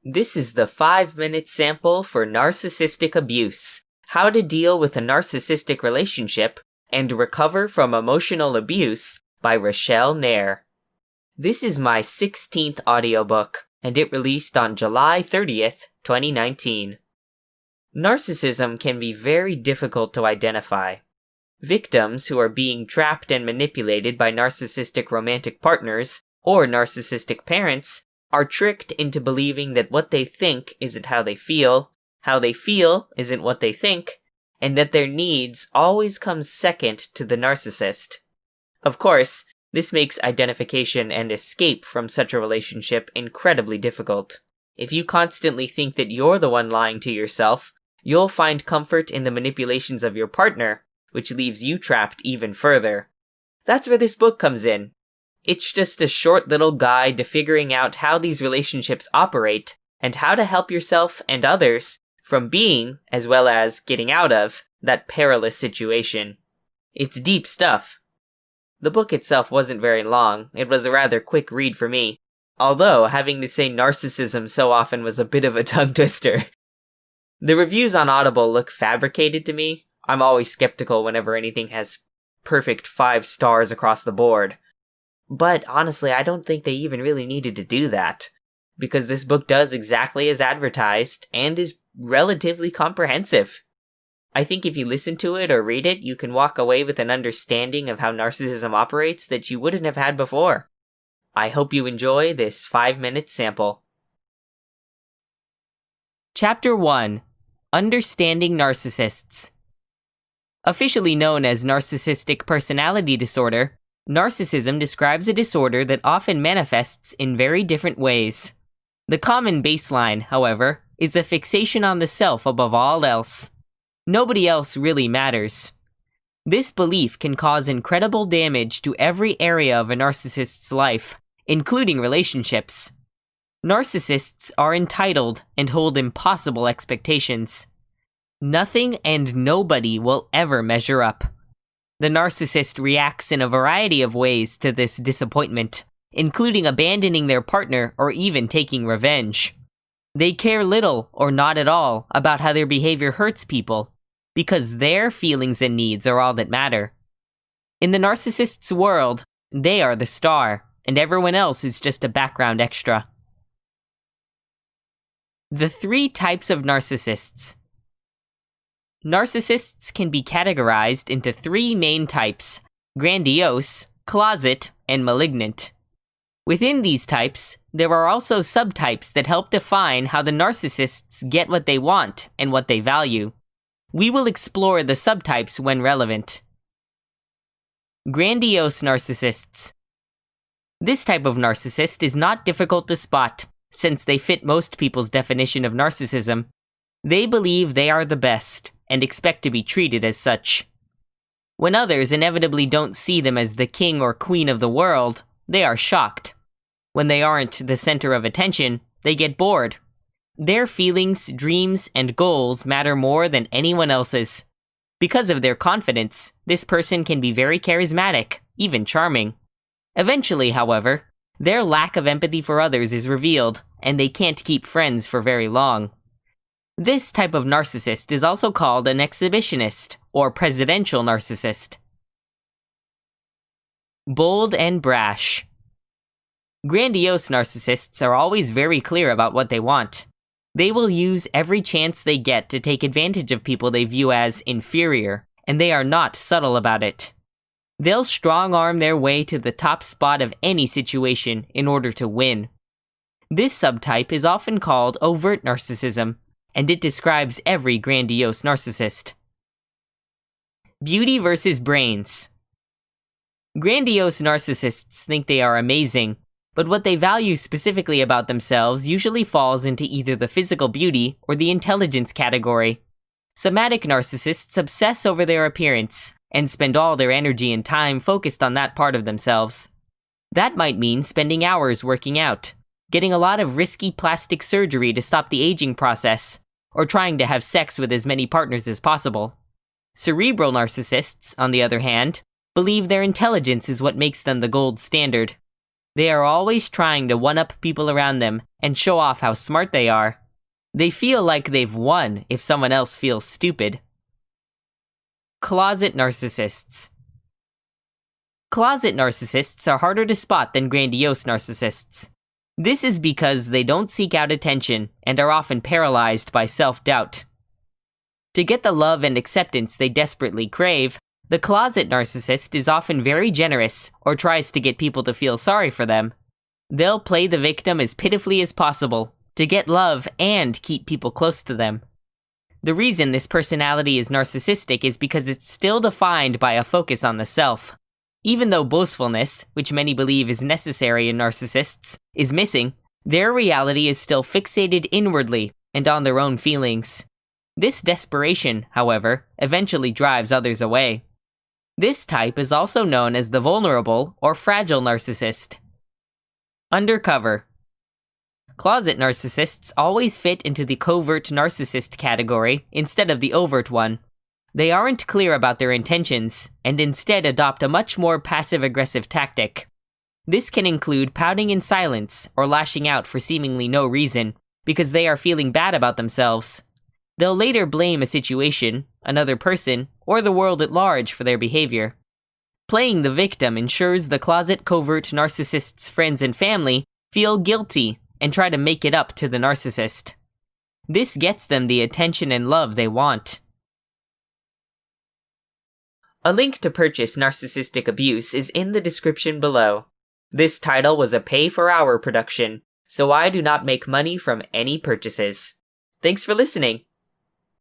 This is the 5-minute sample for Narcissistic Abuse: How to Deal with a Narcissistic Relationship and Recover from Emotional Abuse by Rachelle Nair. This is my 16th audiobook, and it released on July 30th, 2019. Narcissism can be very difficult to identify. Victims who are being trapped and manipulated by narcissistic romantic partners or narcissistic parents are tricked into believing that what they think isn't how they feel isn't what they think, and that their needs always come second to the narcissist. Of course, this makes identification and escape from such a relationship incredibly difficult. If you constantly think that you're the one lying to yourself, you'll find comfort in the manipulations of your partner, which leaves you trapped even further. That's where this book comes in. It's just a short little guide to figuring out how these relationships operate and how to help yourself and others from being, as well as getting out of, that perilous situation. It's deep stuff. The book itself wasn't very long. It was a rather quick read for me, although having to say narcissism so often was a bit of a tongue twister. The reviews on Audible look fabricated to me. I'm always skeptical whenever anything has perfect 5 stars across the board. But honestly, I don't think they even really needed to do that, because this book does exactly as advertised and is relatively comprehensive. I think if you listen to it or read it, you can walk away with an understanding of how narcissism operates that you wouldn't have had before. I hope you enjoy this 5-minute sample. Chapter 1: Understanding Narcissists. Officially known as Narcissistic Personality Disorder, narcissism describes a disorder that often manifests in very different ways. The common baseline, however, is a fixation on the self above all else. Nobody else really matters. This belief can cause incredible damage to every area of a narcissist's life, including relationships. Narcissists are entitled and hold impossible expectations. Nothing and nobody will ever measure up. The narcissist reacts in a variety of ways to this disappointment, including abandoning their partner or even taking revenge. They care little or not at all about how their behavior hurts people, because their feelings and needs are all that matter. In the narcissist's world, they are the star, and everyone else is just a background extra. The 3 types of narcissists. Narcissists can be categorized into 3 main types: grandiose, closet, and malignant. Within these types, there are also subtypes that help define how the narcissists get what they want and what they value. We will explore the subtypes when relevant. Grandiose narcissists. This type of narcissist is not difficult to spot, since they fit most people's definition of narcissism. They believe they are the best, and expect to be treated as such. When others inevitably don't see them as the king or queen of the world, they are shocked. When they aren't the center of attention, they get bored. Their feelings, dreams, and goals matter more than anyone else's. Because of their confidence, this person can be very charismatic, even charming. Eventually, however, their lack of empathy for others is revealed, and they can't keep friends for very long. This type of narcissist is also called an exhibitionist, or presidential narcissist. Bold and brash. Grandiose narcissists are always very clear about what they want. They will use every chance they get to take advantage of people they view as inferior, and they are not subtle about it. They'll strong-arm their way to the top spot of any situation in order to win. This subtype is often called overt narcissism, and it describes every grandiose narcissist. Beauty versus brains. Grandiose narcissists think they are amazing, but what they value specifically about themselves usually falls into either the physical beauty or the intelligence category. Somatic narcissists obsess over their appearance and spend all their energy and time focused on that part of themselves. That might mean spending hours working out, getting a lot of risky plastic surgery to stop the aging process, or trying to have sex with as many partners as possible. Cerebral narcissists, on the other hand, believe their intelligence is what makes them the gold standard. They are always trying to one-up people around them and show off how smart they are. They feel like they've won if someone else feels stupid. Closet narcissists. Closet narcissists are harder to spot than grandiose narcissists. This is because they don't seek out attention and are often paralyzed by self-doubt. To get the love and acceptance they desperately crave, the closet narcissist is often very generous or tries to get people to feel sorry for them. They'll play the victim as pitifully as possible to get love and keep people close to them. The reason this personality is narcissistic is because it's still defined by a focus on the self. Even though boastfulness, which many believe is necessary in narcissists, is missing, their reality is still fixated inwardly and on their own feelings. This desperation, however, eventually drives others away. This type is also known as the vulnerable or fragile narcissist. Undercover. Closet narcissists always fit into the covert narcissist category instead of the overt one. They aren't clear about their intentions, and instead adopt a much more passive-aggressive tactic. This can include pouting in silence or lashing out for seemingly no reason, because they are feeling bad about themselves. They'll later blame a situation, another person, or the world at large for their behavior. Playing the victim ensures the closet covert narcissist's friends and family feel guilty and try to make it up to the narcissist. This gets them the attention and love they want. A link to purchase Narcissistic Abuse is in the description below. This title was a pay-for-hour production, so I do not make money from any purchases. Thanks for listening.